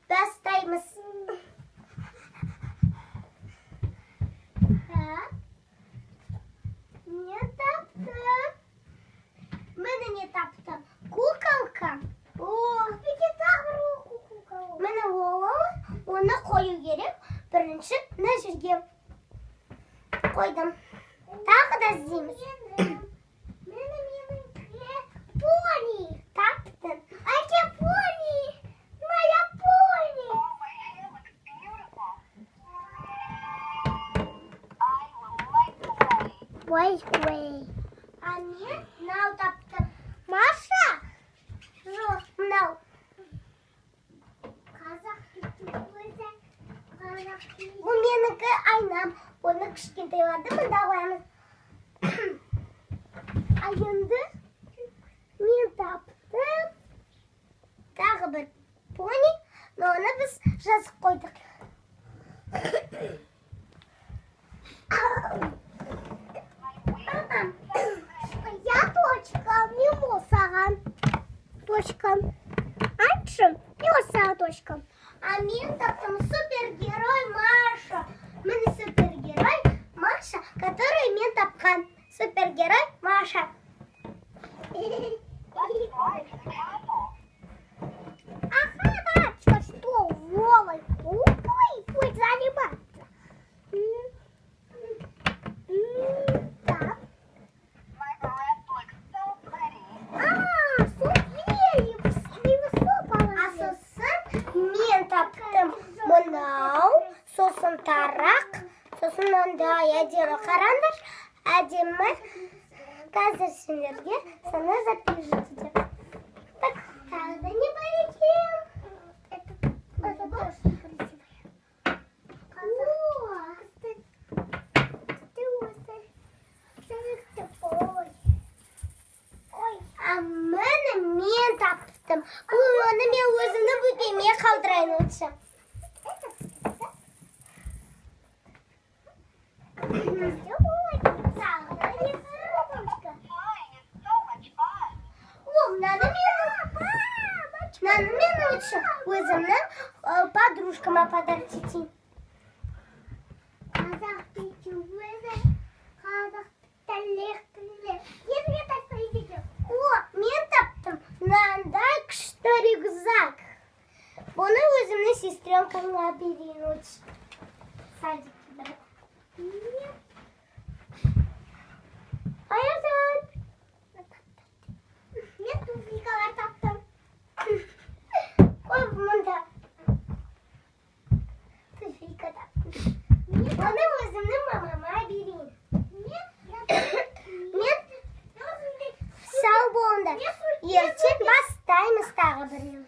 Бастаймыз. Не таптым. Мене не таптым. Куколка. Ох, руку куколка. Мене голову, оны қою керек. Бірінші мына жерге қойдым. Тағы да іздейміз. Пони. Таптым. Әке пони. Моя пони. Ой. А мен мынау таптым. Маша. Жоқ, мынау. Бұл менікі айнам. Оны кішкентайларды мында қоямыз. А енді мен таптым. Тағы бір пони. Но оны біз жазып қойдық. Я точка, мимо саған. Точка. Айтшы, мимо саған точка. А мен таптым супергерой Маша. Міне супергерой Маша, который мен тапқан. Супергерой Маша. Ага, что, Вова? Ой, пусть заниматься. Так. Мен таптым мынау, сосын тарақ, сосын мындай әдемі қараңдар, әдемі. Қазір сендерге соны запишите. Так, тағы да не бар екен? Это тоже красивое. Ой, а мен таптым. Оны мен өзімнің бөпеме қалдырайын лучше. Мынаны мен лучше өзімнің подружкама подарить етейін. Қазақ тілі өзі, қазақ тілі. Енді мен таппайды екен. О, мен таптым. Мынандай күшті рюкзак. Бұны өзімнің сестренкама берейін лучше. Садикке барып. Аядан. Мен туфликалар таптым. Ой, мұнда. Туфлика таптым. Оны өзімнің мамама берейін. Мен сау болыңдар. Ертең бастаймыз тағы бірін.